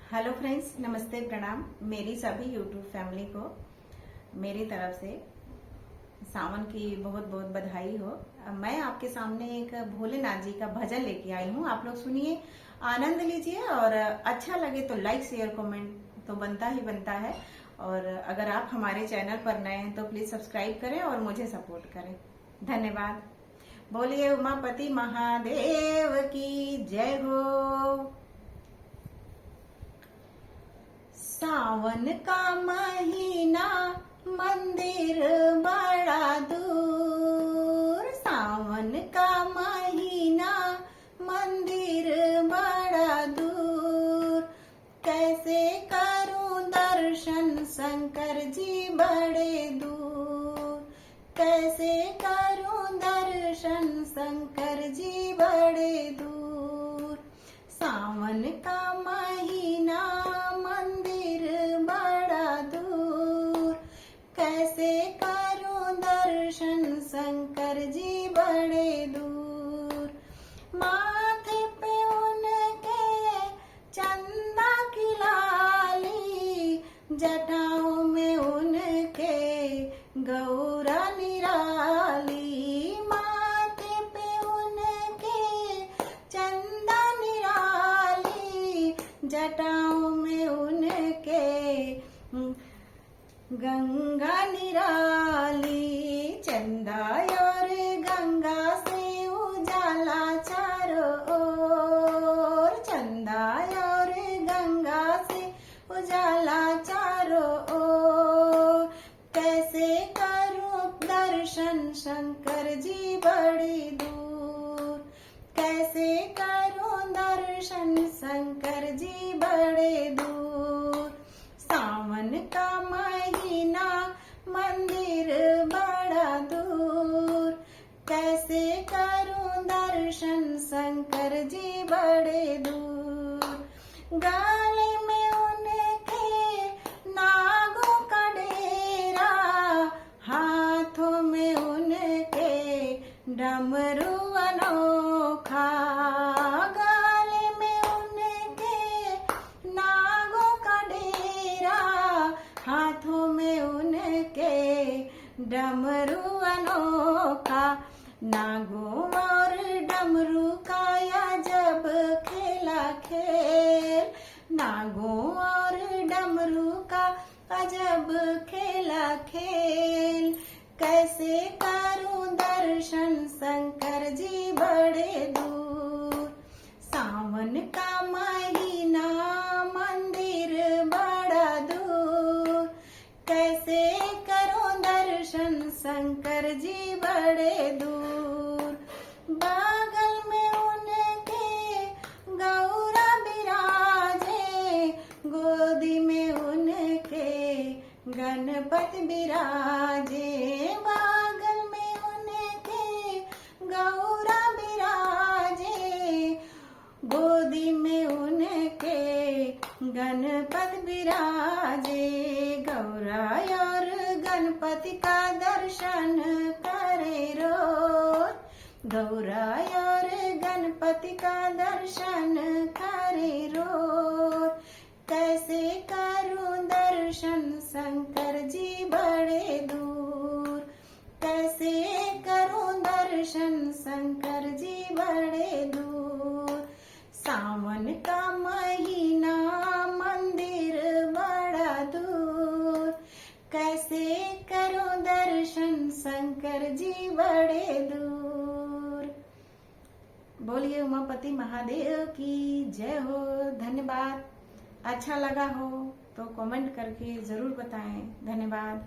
Hello friends, नमस्ते, प्रणाम। मेरी सभी यूट्यूब फैमिली को मेरी तरफ से सावन की बहुत बहुत बधाई हो। मैं आपके सामने एक भोलेनाथ जी का भजन लेके आई हूँ। आप लोग सुनिए, आनंद लीजिए और अच्छा लगे तो लाइक शेयर कमेंट तो बनता ही बनता है। और अगर आप हमारे चैनल पर नए हैं तो प्लीज सब्सक्राइब करें और मुझे सपोर्ट करें। धन्यवाद। बोलिए उमापति महादेव की जय हो। सावन का महीना मंदिर बड़ा दूर, सावन का महीना मंदिर बड़ा दूर। कैसे करूं दर्शन शंकर जी बड़े दूर, कैसे करूं दर्शन शंकर जी बड़े दूर। सावन का महीना मंदिर बड़ा दूर, कैसे करूं दर्शन शंकर जी बड़े दूर। माथे पे उनके चंदा की लाली, जटाओं में उनके गौरा निराली। माथे पे उनके चंदा निराली, जटाओं में उनके गंगा निराली। चंदा और गंगा से उजाला चारों ओर, चंदा और गंगा से उजाला चारों ओर। कैसे करूं दर्शन शंकर जी बड़ी दूर, कैसे करूं दर्शन शंकर जी बड़े दूर। सावन का महीना मंदिर बड़ा दूर, कैसे करूं दर्शन शंकर जी बड़े दूर। गाले में उनके नागों का डेरा, हाथों में उनके डमरू अनोखा। गाले में उनके नागों का डेरा, हाथों में उनके डमरू अनोखा। नागों और डमरू का अजब खेला खेल, नागों और डमरू का अजब खेला खेल। कैसे करूं दर्शन शंकर जी बड़े दूर। सावन का महीना मंदिर बड़ा दूर, कैसे करूं दर्शन शंकर जी बड़े दूर। बगल में उनके गौरा बिराजे, गोदी में उनके गणपति बिराजे। बगल में उनके गौरा बिराजे, गोदी में उनके गणपति बिराजे। गौरा और गणपति का दर्शन करे रोज, गौरा और गणपति का दर्शन करे रोज। कैसे करूं दर्शन शंकर जी बड़े दूर, कैसे करूं दर्शन शंकर जी बड़े दूर। सावन का महीना मंदिर बड़ा दूर, कैसे करूं दर्शन शंकर जी बड़े दूर। बोलिए उमापति महादेव की जय हो। धन्यवाद। अच्छा लगा हो तो कमेंट करके जरूर बताएं। धन्यवाद।